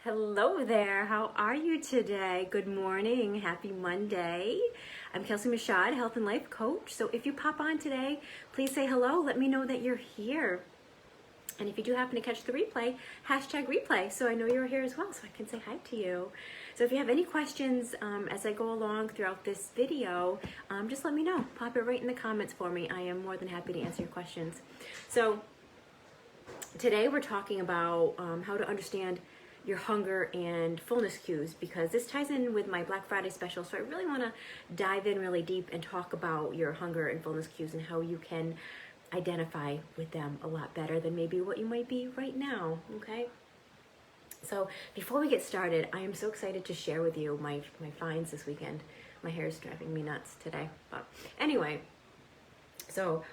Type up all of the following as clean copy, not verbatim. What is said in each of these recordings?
Hello there, how are you today? Good morning, happy Monday. I'm Kelsie Michaud, health and life coach. So if you pop on today, please say hello, let me know that you're here. And if you do happen to catch the replay, hashtag replay, so I know you're here as well, so I can say hi to you. So if you have any questions as I go along throughout this video, just let me know. Pop it right in the comments for me. I am more than happy to answer your questions. So today we're talking about how to understand your hunger and fullness cues, because this ties in with my Black Friday special. So I really want to dive in really deep and talk about your hunger and fullness cues and how you can identify with them a lot better than maybe what you might be right now. Okay. So before we get started, I am so excited to share with you my finds this weekend. My hair is driving me nuts today, but anyway, so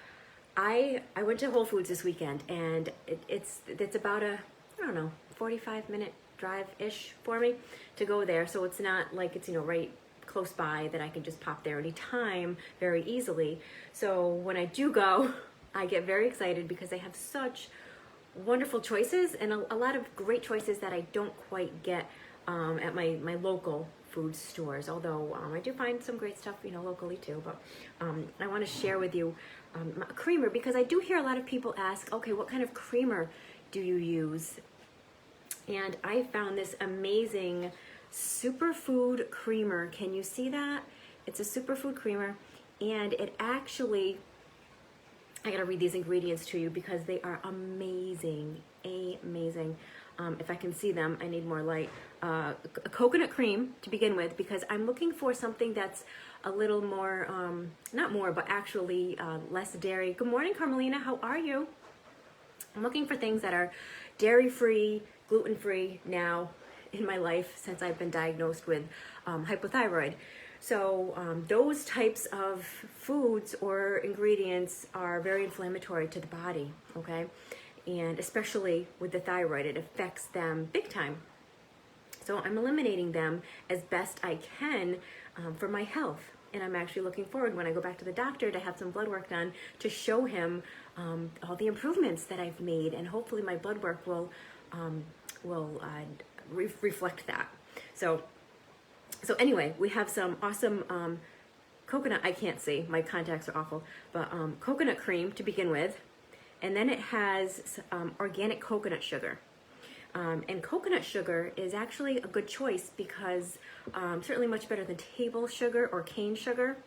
I went to Whole Foods this weekend, and it's about a, I don't know, 45-minute drive-ish for me to go there. So it's not like it's, right close by that I can just pop there anytime very easily. So when I do go, I get very excited because they have such wonderful choices and a lot of great choices that I don't quite get at my local food stores, although I do find some great stuff, locally too. But I want to share with you a creamer, because I do hear a lot of people ask, okay, what kind of creamer do you use? And I found this amazing superfood creamer. Can you see that? It's a superfood creamer, and it actually, I gotta read these ingredients to you because they are amazing, amazing. If I can see them, I need more light. A coconut cream to begin with, because I'm looking for something that's a little more, not more, but actually less dairy. Good morning, Carmelina, how are you? I'm looking for things that are dairy-free, gluten-free now in my life since I've been diagnosed with hypothyroid. So those types of foods or ingredients are very inflammatory to the body, okay? And especially with the thyroid, it affects them big time. So I'm eliminating them as best I can for my health. And I'm actually looking forward when I go back to the doctor to have some blood work done to show him all the improvements that I've made, and hopefully my blood work will reflect that. So anyway, we have some awesome coconut. I can't see, my contacts are awful, but coconut cream to begin with, and then it has organic coconut sugar. And coconut sugar is actually a good choice because certainly much better than table sugar or cane sugar,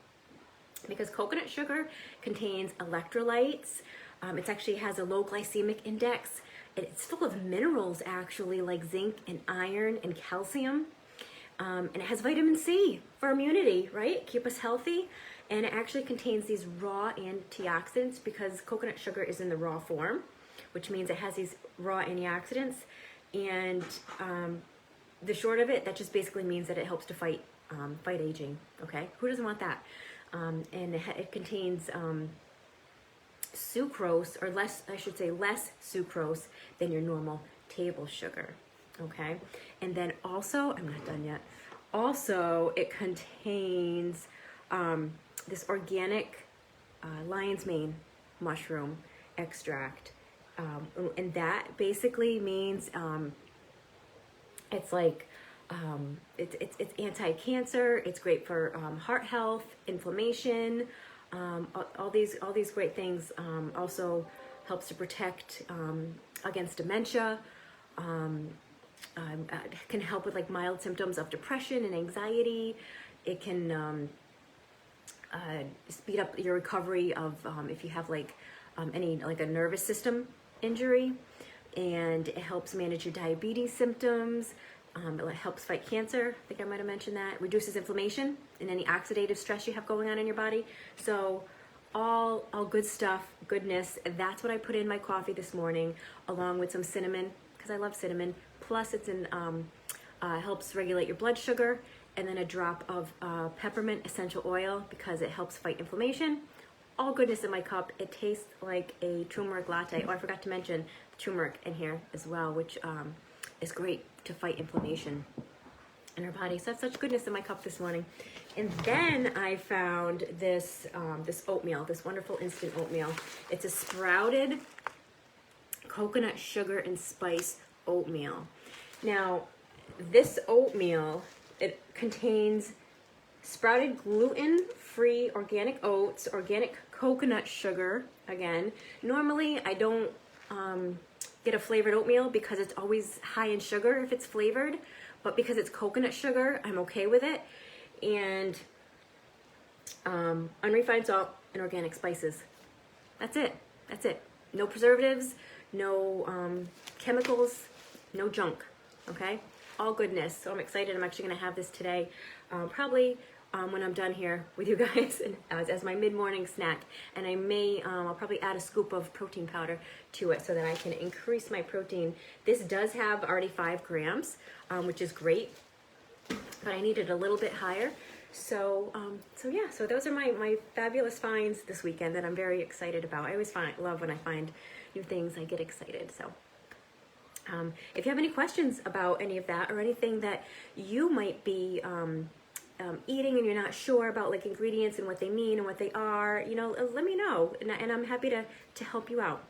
because coconut sugar contains electrolytes. It actually has a low glycemic index. It's full of minerals, actually, like zinc and iron and calcium. And it has vitamin C for immunity, right? Keep us healthy. And it actually contains these raw antioxidants, because coconut sugar is in the raw form, which means it has these raw antioxidants. And the short of it, that just basically means that it helps to fight aging, okay? Who doesn't want that? And it contains sucrose, or less, I should say less sucrose than your normal table sugar, okay? And then also, I'm not done yet, also it contains this organic lion's mane mushroom extract. And that basically means it's like it's anti-cancer. It's great for heart health, inflammation, all these great things. Also helps to protect against dementia. Can help with like mild symptoms of depression and anxiety. It can speed up your recovery of if you have like any like a nervous system injury, and it helps manage your diabetes symptoms. It helps fight cancer. I think I might have mentioned that. Reduces inflammation and any oxidative stress you have going on in your body. So all good stuff, goodness. That's what I put in my coffee this morning, along with some cinnamon, because I love cinnamon. Plus it's in helps regulate your blood sugar, and then a drop of peppermint essential oil, because it helps fight inflammation. All goodness in my cup. It tastes like a turmeric latte. Oh, I forgot to mention turmeric in here as well, which is great to fight inflammation in our body. So that's such goodness in my cup this morning. And then I found this this oatmeal, this wonderful instant oatmeal. It's a sprouted coconut sugar and spice oatmeal. Now, this oatmeal, it contains sprouted gluten-free organic oats, organic coconut sugar. Again, normally I don't get a flavored oatmeal because it's always high in sugar if it's flavored, but because it's coconut sugar, I'm okay with it. And unrefined salt and organic spices. That's it. That's it. No preservatives, no chemicals, no junk. Okay? All goodness. So I'm excited. I'm actually going to have this today, probably when I'm done here with you guys, and as my mid-morning snack. And I may, I'll probably add a scoop of protein powder to it so that I can increase my protein. This does have already 5 grams, which is great, but I need it a little bit higher. So, yeah, so those are my fabulous finds this weekend that I'm very excited about. I always love when I find new things, I get excited. So, if you have any questions about any of that or anything that you might be eating and you're not sure about, like ingredients and what they mean and what they are, you know, let me know, and I'm happy to help you out.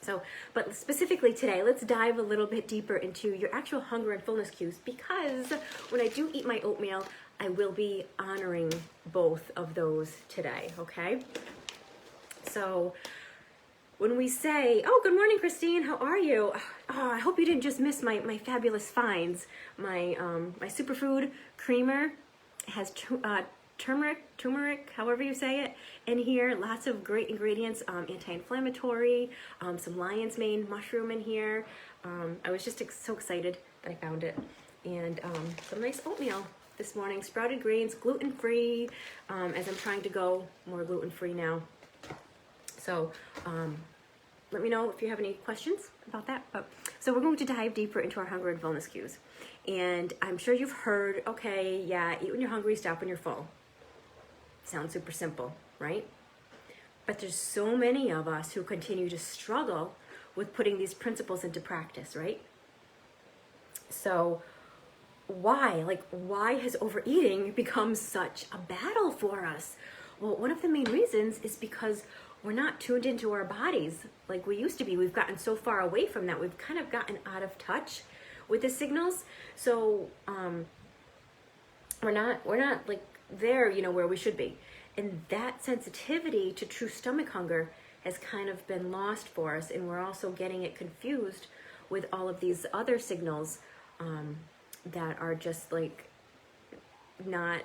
So, but specifically today, let's dive a little bit deeper into your actual hunger and fullness cues, because when I do eat my oatmeal, I will be honoring both of those today, okay? So when we say, oh, good morning, Christine, how are you? Oh, I hope you didn't just miss my fabulous finds. My superfood creamer has turmeric, however you say it, in here. Lots of great ingredients, anti-inflammatory, some lion's mane mushroom in here. I was just so excited that I found it. And some nice oatmeal this morning, sprouted grains, gluten-free, as I'm trying to go more gluten-free now. So let me know if you have any questions about that. So we're going to dive deeper into our hunger and fullness cues. And I'm sure you've heard, okay, yeah, eat when you're hungry, stop when you're full. Sounds super simple, right? But there's so many of us who continue to struggle with putting these principles into practice, right? So why has overeating become such a battle for us? Well, one of the main reasons is because we're not tuned into our bodies like we used to be. We've gotten so far away from that. We've kind of gotten out of touch with the signals. So we're not like there, you know, where we should be. And that sensitivity to true stomach hunger has kind of been lost for us, and we're also getting it confused with all of these other signals that are just like not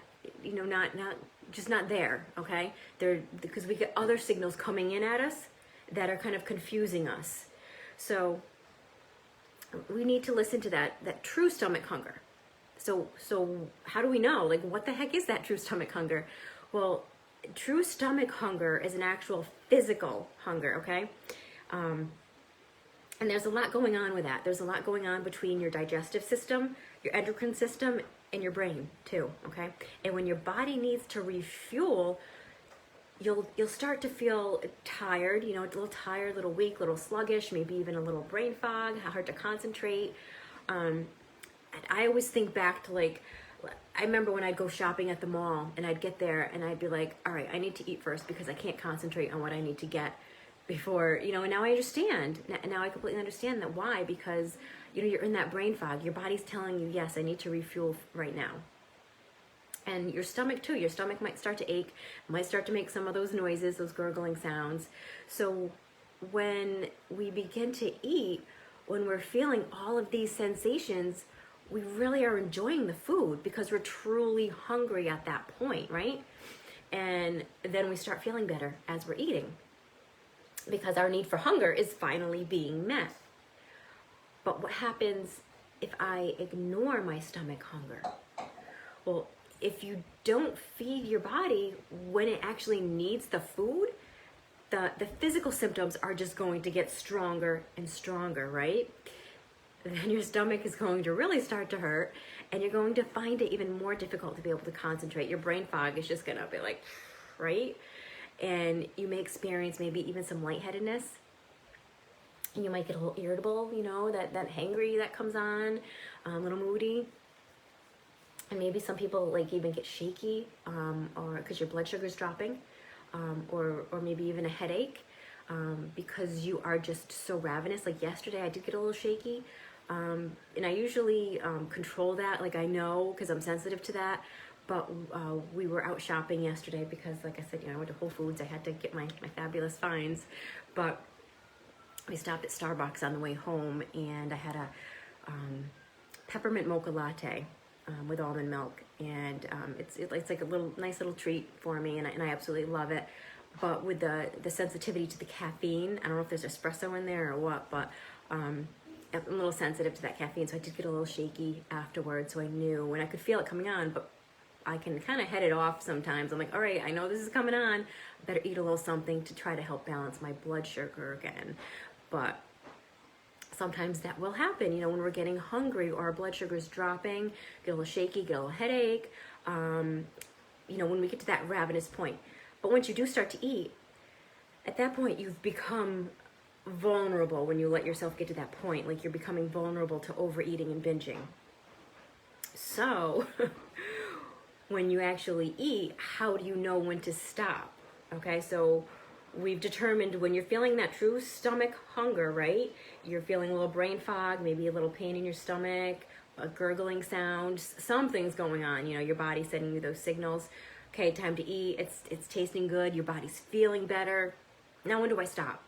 there, okay? They're because we get other signals coming in at us that are kind of confusing us. So we need to listen to that true stomach hunger. So how do we know? Like, what the heck is that true stomach hunger? Well, true stomach hunger is an actual physical hunger, okay? And there's a lot going on with that. There's a lot going on between your digestive system, your endocrine system, and your brain too, okay? And when your body needs to refuel, you'll start to feel tired, you know, a little tired, a little weak, a little sluggish, maybe even a little brain fog, hard to concentrate. And I always think back to, like, I remember when I'd go shopping at the mall and I'd get there and I'd be like, all right, I need to eat first because I can't concentrate on what I need to get before, you know, and now I understand. Now I completely understand that. Why? Because, you know, you're in that brain fog. Your body's telling you, yes, I need to refuel right now. And your stomach too. Your stomach might start to ache, might start to make some of those noises, those gurgling sounds. So when we begin to eat, when we're feeling all of these sensations, we really are enjoying the food because we're truly hungry at that point, right? And then we start feeling better as we're eating because our need for hunger is finally being met. But what happens if I ignore my stomach hunger? Well, if you don't feed your body when it actually needs the food, the physical symptoms are just going to get stronger and stronger, right? Then your stomach is going to really start to hurt, and you're going to find it even more difficult to be able to concentrate. Your brain fog is just going to be like, right? And you may experience maybe even some lightheadedness. And you might get a little irritable, you know, that hangry that comes on, a little moody. And maybe some people like even get shaky, or because your blood sugar is dropping, or maybe even a headache, because you are just so ravenous. Like yesterday, I did get a little shaky, And I usually control that, like I know, because I'm sensitive to that. But we were out shopping yesterday because, like I said, I went to Whole Foods. I had to get my fabulous finds. But we stopped at Starbucks on the way home, and I had a peppermint mocha latte with almond milk. And it's like a nice little treat for me, and I absolutely love it. But with the sensitivity to the caffeine, I don't know if there's espresso in there or what, but I'm a little sensitive to that caffeine, so I did get a little shaky afterwards. So I knew, when I could feel it coming on, but I can kind of head it off sometimes. I'm like, all right, I know this is coming on. I better eat a little something to try to help balance my blood sugar again. But sometimes that will happen, when we're getting hungry or our blood sugar is dropping, get a little shaky, get a little headache, when we get to that ravenous point. But once you do start to eat, at that point you've become vulnerable. When you let yourself get to that point, like you're becoming vulnerable to overeating and binging. So when you actually eat, how do you know when to stop? Okay, so we've determined when you're feeling that true stomach hunger, right? You're feeling a little brain fog, maybe a little pain in your stomach, a gurgling sound, something's going on, your body's sending you those signals. Okay, time to eat, it's tasting good, your body's feeling better. Now when do I stop?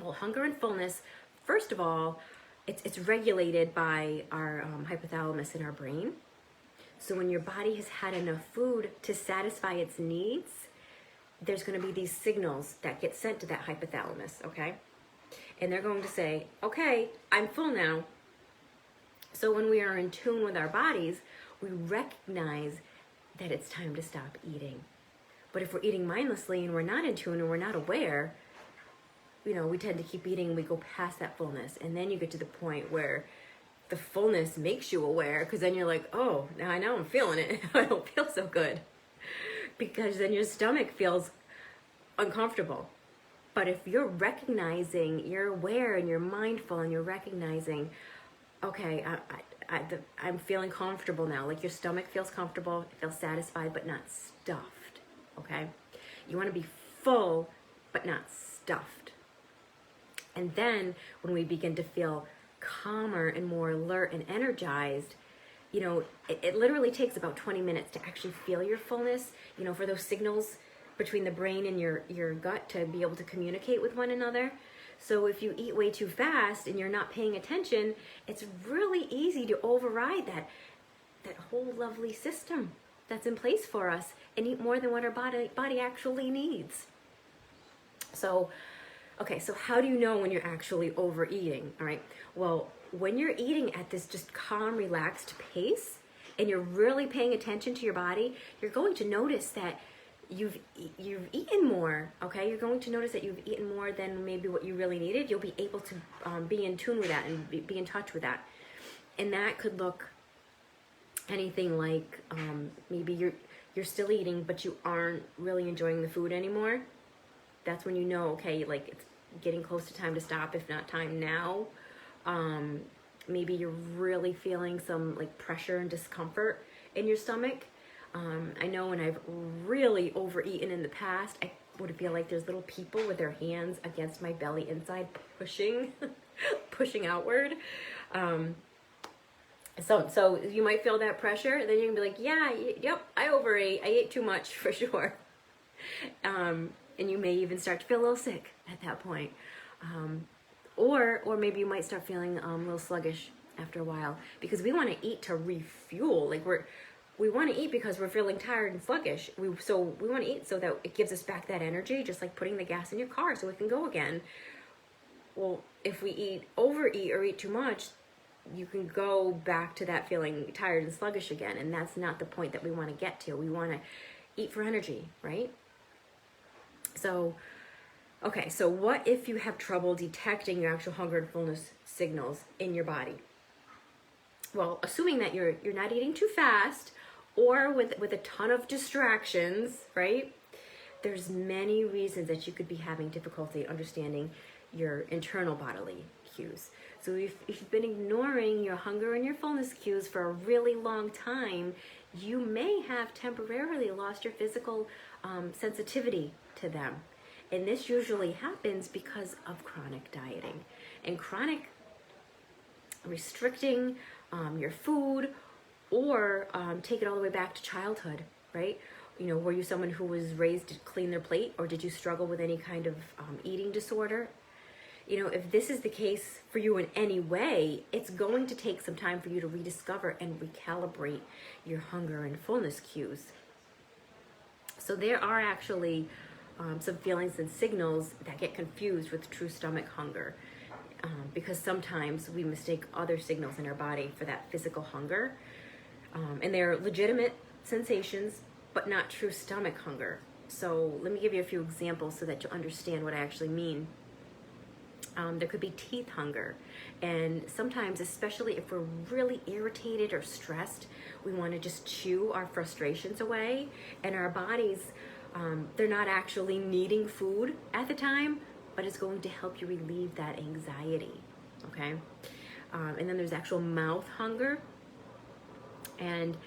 Well, hunger and fullness, first of all, it's regulated by our hypothalamus in our brain. So when your body has had enough food to satisfy its needs, there's going to be these signals that get sent to that hypothalamus, okay? And they're going to say, okay, I'm full now. So when we are in tune with our bodies, we recognize that it's time to stop eating. But if we're eating mindlessly and we're not in tune and we're not aware, we tend to keep eating and we go past that fullness. And then you get to the point where the fullness makes you aware, because then you're like, oh, now I know I'm feeling it. I don't feel so good. Because then your stomach feels uncomfortable. But if you're recognizing, you're aware and you're mindful and you're recognizing, okay, I'm feeling comfortable now. Like your stomach feels comfortable, it feels satisfied, but not stuffed, okay? You want to be full, but not stuffed. And then when we begin to feel calmer and more alert and energized, it literally takes about 20 minutes to actually feel your fullness, for those signals between the brain and your gut to be able to communicate with one another. So if you eat way too fast and you're not paying attention, it's really easy to override that whole lovely system that's in place for us and eat more than what our body actually needs. So, okay, so how do you know when you're actually overeating? All right, well, when you're eating at this just calm, relaxed pace and you're really paying attention to your body, you're going to notice that you've eaten more, okay? You're going to notice that you've eaten more than maybe what you really needed. You'll be able to be in tune with that and be in touch with that. And that could look anything like maybe you're still eating, but you aren't really enjoying the food anymore. That's when you know, okay, like it's getting close to time to stop, if not time now. Maybe you're really feeling some like pressure and discomfort in your stomach. I know when I've really overeaten in the past, I would feel like there's little people with their hands against my belly inside, pushing outward. So you might feel that pressure, and then you can be like, yeah, yep, I overate. I ate too much for sure. And you may even start to feel a little sick at that point. Or maybe you might start feeling a little sluggish after a while, because we want to eat to refuel. Like we want to eat because we're feeling tired and sluggish. We want to eat so that it gives us back that energy, just like putting the gas in your car so it can go again. Well, if we overeat or eat too much, you can go back to that feeling tired and sluggish again, and that's not the point that we want to get to. We want to eat for energy, right? So, okay, so what if you have trouble detecting your actual hunger and fullness signals in your body? Well, assuming that you're not eating too fast or with a ton of distractions, right? There's many reasons that you could be having difficulty understanding your internal bodily cues. So if you've been ignoring your hunger and your fullness cues for a really long time, you may have temporarily lost your physical sensitivity to them. And this usually happens because of chronic dieting. And chronic restricting your food, or take it all the way back to childhood, right? Were you someone who was raised to clean their plate, or did you struggle with any kind of eating disorder? If this is the case for you in any way, it's going to take some time for you to rediscover and recalibrate your hunger and fullness cues. So there are actually some feelings and signals that get confused with true stomach hunger, because sometimes we mistake other signals in our body for that physical hunger, and they're legitimate sensations, but not true stomach hunger. So let me give you a few examples so that you understand what I actually mean. There could be teeth hunger, and sometimes, especially if we're really irritated or stressed, we want to just chew our frustrations away, and our bodies, they're not actually needing food at the time, but it's going to help you relieve that anxiety, okay? And then there's actual mouth hunger, and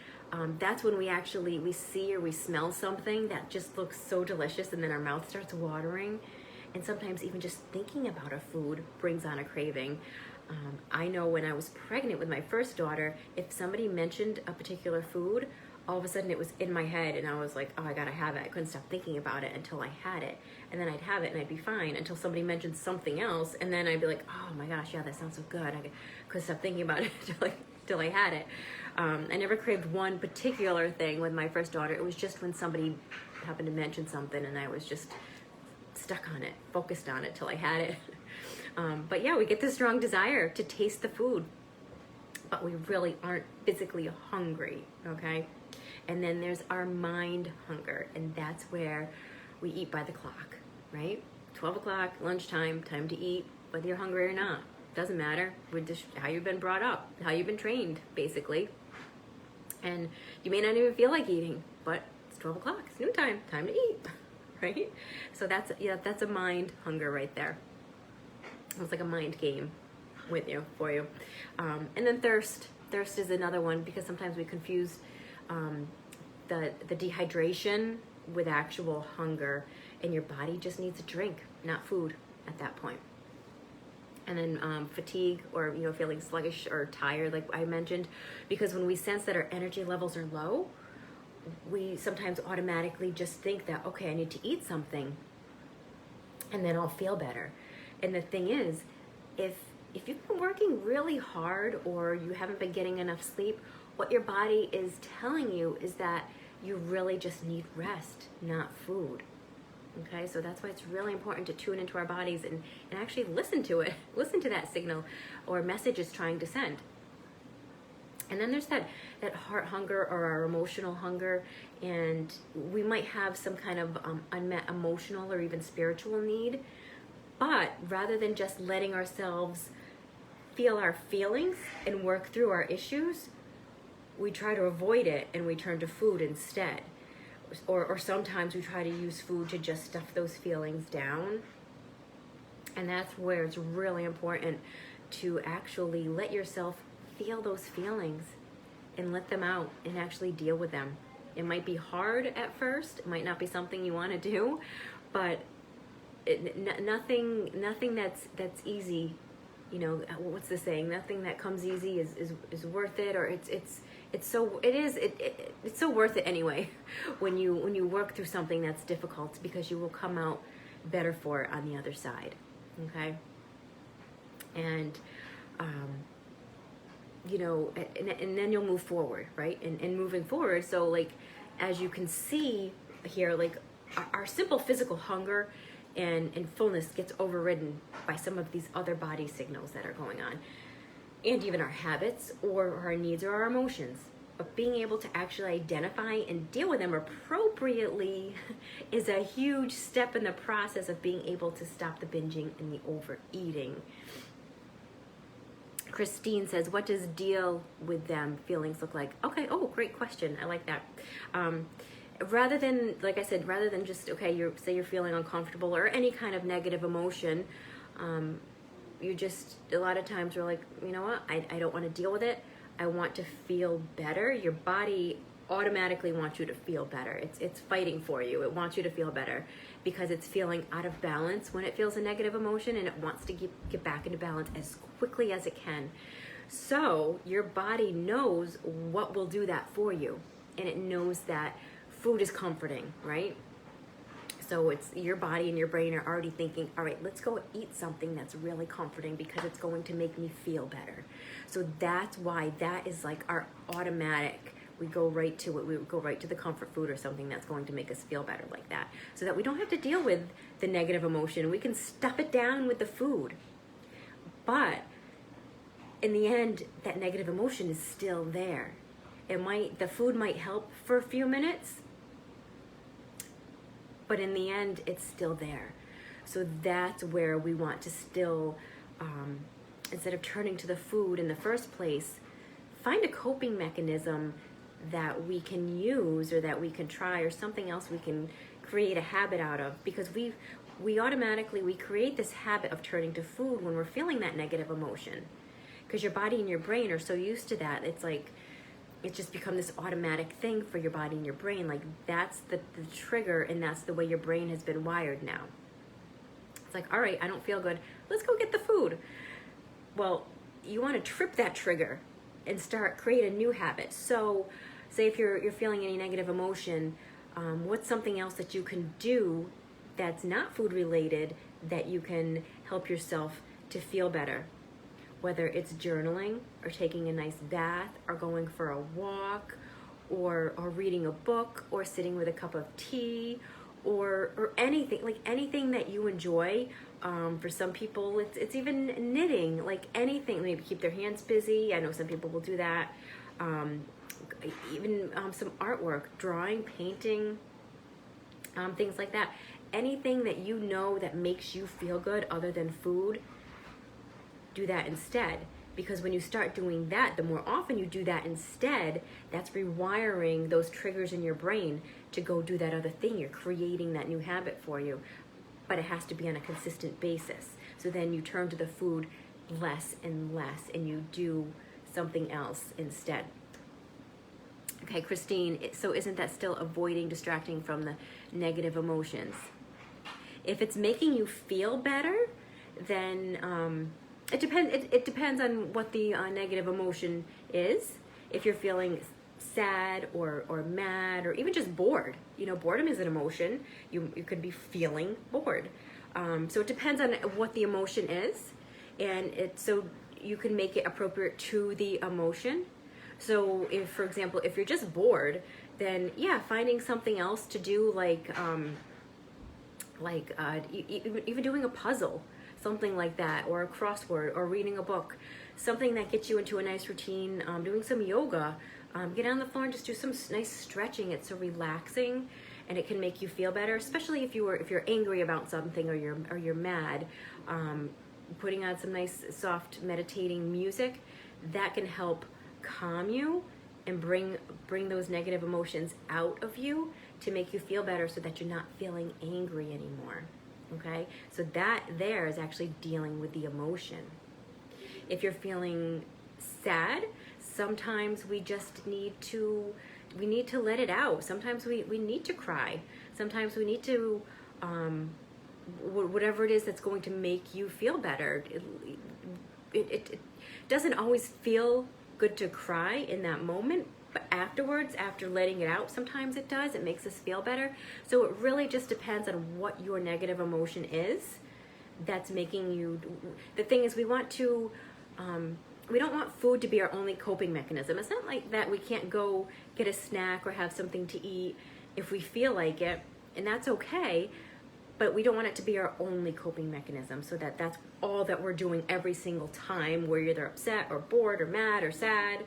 that's when we see or we smell something that just looks so delicious, and then our mouth starts watering. And sometimes even just thinking about a food brings on a craving. I know when I was pregnant with my first daughter, if somebody mentioned a particular food, all of a sudden it was in my head, and I was like, oh, I gotta have it. I couldn't stop thinking about it until I had it. And then I'd have it and I'd be fine until somebody mentioned something else, and then I'd be like, oh my gosh, yeah, that sounds so good. I couldn't stop thinking about it until I had it. I never craved one particular thing with my first daughter. It was just when somebody happened to mention something, and I was just stuck on it, focused on it till I had it. But yeah, we get this strong desire to taste the food, but we really aren't physically hungry, okay? And then there's our mind hunger, and that's where we eat by the clock, right? 12 o'clock, lunchtime, time to eat, whether you're hungry or not. Doesn't matter. We're just how you've been brought up, how you've been trained, basically. And you may not even feel like eating, but it's 12 o'clock, it's noontime, time to eat. Right? So that's a mind hunger right there. It's like a mind game for you. And then thirst is another one, because sometimes we confuse the dehydration with actual hunger, and your body just needs a drink, not food at that point. And then fatigue, or feeling sluggish or tired, like I mentioned, because when we sense that our energy levels are low, we sometimes automatically just think that, okay, I need to eat something and then I'll feel better. And the thing is, if you've been working really hard, or you haven't been getting enough sleep, what your body is telling you is that you really just need rest, not food. Okay, so that's why it's really important to tune into our bodies and actually listen to it, listen to that signal or message it's trying to send. And then there's that heart hunger, or our emotional hunger, and we might have some kind of unmet emotional or even spiritual need, but rather than just letting ourselves feel our feelings and work through our issues, we try to avoid it and we turn to food instead. Or sometimes we try to use food to just stuff those feelings down. And that's where it's really important to actually let yourself feel those feelings and let them out and actually deal with them. It might be hard at first. It might not be something you want to do, but nothing that's easy. What's the saying? Nothing that comes easy is worth it, or it's so worth it anyway when you work through something that's difficult, because you will come out better for it on the other side. Okay? And and then you'll move forward, right? And moving forward, so like, as you can see here, like our simple physical hunger and fullness gets overridden by some of these other body signals that are going on, and even our habits or our needs or our emotions. But being able to actually identify and deal with them appropriately is a huge step in the process of being able to stop the binging and the overeating. Christine says, what does deal with them feelings look like? Okay, great question. I like that. Rather than, like I said, rather than just, okay, say you're feeling uncomfortable or any kind of negative emotion, you just, a lot of times we're like, you know what, I don't want to deal with it. I want to feel better. Your body automatically wants you to feel better. It's fighting for you. It wants you to feel better because it's feeling out of balance when it feels a negative emotion, and it wants to get back into balance as quickly as it can. So your body knows what will do that for you. And it knows that food is comforting, right? So it's your body and your brain are already thinking, all right, let's go eat something that's really comforting because it's going to make me feel better. So that's why that is like our automatic. We go right to it. We go right to the comfort food or something that's going to make us feel better like that. So that we don't have to deal with the negative emotion. We can stuff it down with the food. But in the end, that negative emotion is still there. The food might help for a few minutes, but in the end, it's still there. So that's where we want to still, instead of turning to the food in the first place, find a coping mechanism that we can use or that we can try or something else we can create a habit out of, because we automatically create this habit of turning to food when we're feeling that negative emotion, because your body and your brain are so used to that. It's like it's just become this automatic thing for your body and your brain. Like that's the trigger, and that's the way your brain has been wired now. It's like, all right, I don't feel good, let's go get the food. Well, you want to trip that trigger and create a new habit. So say if you're feeling any negative emotion, what's something else that you can do that's not food related that you can help yourself to feel better? Whether it's journaling or taking a nice bath or going for a walk or reading a book or sitting with a cup of tea or anything, like anything that you enjoy. For some people, it's even knitting, like anything, maybe keep their hands busy. I know some people will do that. Even some artwork, drawing, painting, things like that. Anything that you know that makes you feel good other than food, do that instead. Because when you start doing that, the more often you do that instead, that's rewiring those triggers in your brain to go do that other thing. You're creating that new habit for you, but it has to be on a consistent basis. So then you turn to the food less and less, and you do something else instead. Okay, Christine, so isn't that still avoiding distracting from the negative emotions? If it's making you feel better, then it depends. It depends on what the negative emotion is. If you're feeling sad or mad or even just bored, boredom is an emotion. You could be feeling bored. So it depends on what the emotion is, and so you can make it appropriate to the emotion. So if, for example, if you're just bored, then yeah, finding something else to do, like even doing a puzzle, something like that, or a crossword, or reading a book, something that gets you into a nice routine, doing some yoga, get on the floor and just do some nice stretching. It's so relaxing, and it can make you feel better, especially if you're angry about something or you're mad. Putting on some nice soft meditating music, that can help calm you and bring those negative emotions out of you to make you feel better, so that you're not feeling angry anymore. Okay, so that there is actually dealing with the emotion. If you're feeling sad, sometimes we just need to let it out. Sometimes we need to cry. Sometimes we need to whatever it is that's going to make you feel better. It doesn't always feel good to cry in that moment, but afterwards, after letting it out, sometimes it does. It makes us feel better. So it really just depends on what your negative emotion is that's making you. The thing is, we want to, we don't want food to be our only coping mechanism. It's not like that we can't go get a snack or have something to eat if we feel like it, and that's okay. But we don't want it to be our only coping mechanism, so that's all that we're doing every single time we're either upset or bored or mad or sad.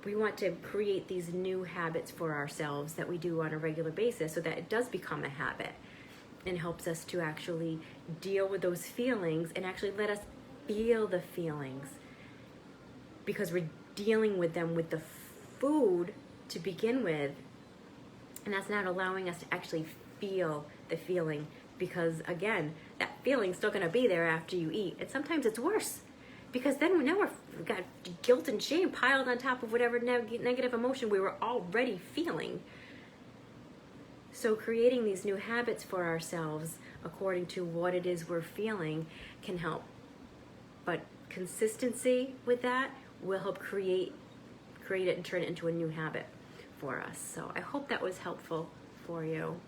We want to create these new habits for ourselves that we do on a regular basis, so that it does become a habit and helps us to actually deal with those feelings and actually let us feel the feelings, because we're dealing with them with the food to begin with, and that's not allowing us to actually feel the feeling. Because again, that feeling's still going to be there after you eat. And sometimes it's worse, because then now we've got guilt and shame piled on top of whatever negative emotion we were already feeling. So creating these new habits for ourselves according to what it is we're feeling can help. But consistency with that will help create it and turn it into a new habit for us. So I hope that was helpful for you.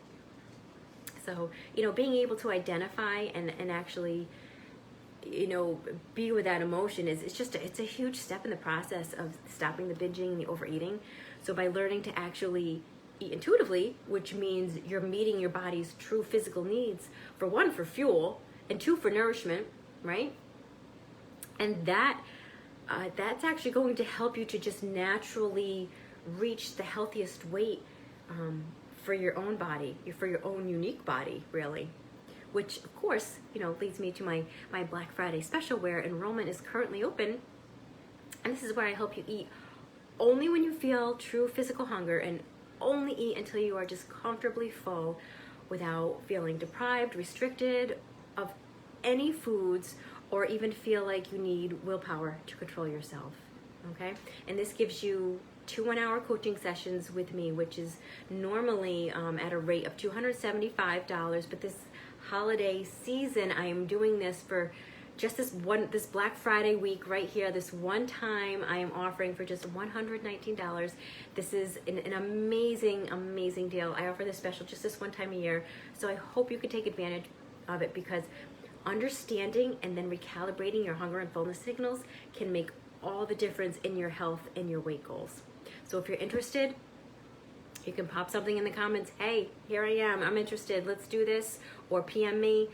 So, being able to identify and actually, be with that emotion it's a huge step in the process of stopping the binging and the overeating. So by learning to actually eat intuitively, which means you're meeting your body's true physical needs, for one, for fuel, and two, for nourishment, right? And that's actually going to help you to just naturally reach the healthiest weight for your own body, for your own unique body, really. Which, of course, leads me to my Black Friday special, where enrollment is currently open. And this is where I help you eat only when you feel true physical hunger, and only eat until you are just comfortably full without feeling deprived, restricted of any foods, or even feel like you need willpower to control yourself, okay? And this gives you 2 1-hour coaching sessions with me, which is normally at a rate of $275, but this holiday season, I am doing this for just this Black Friday week right here. This one time I am offering for just $119. This is an amazing deal. I offer this special just this one time a year. So I hope you can take advantage of it, because understanding and then recalibrating your hunger and fullness signals can make all the difference in your health and your weight goals. So if you're interested, you can pop something in the comments. Hey, here I am. I'm interested. Let's do this. Or PM me.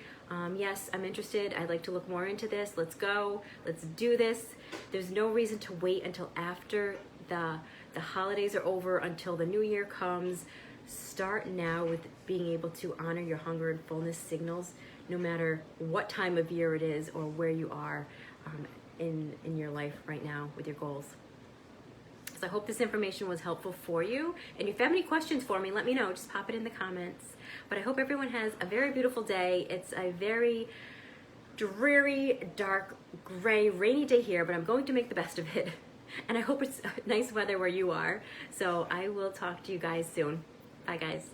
Yes, I'm interested. I'd like to look more into this. Let's go. Let's do this. There's no reason to wait until after the holidays are over, until the new year comes. Start now with being able to honor your hunger and fullness signals, no matter what time of year it is or where you are in your life right now with your goals. So I hope this information was helpful for you. And if you have any questions for me, let me know. Just pop it in the comments. But I hope everyone has a very beautiful day. It's a very dreary, dark, gray, rainy day here, but I'm going to make the best of it. And I hope it's nice weather where you are. So I will talk to you guys soon. Bye, guys.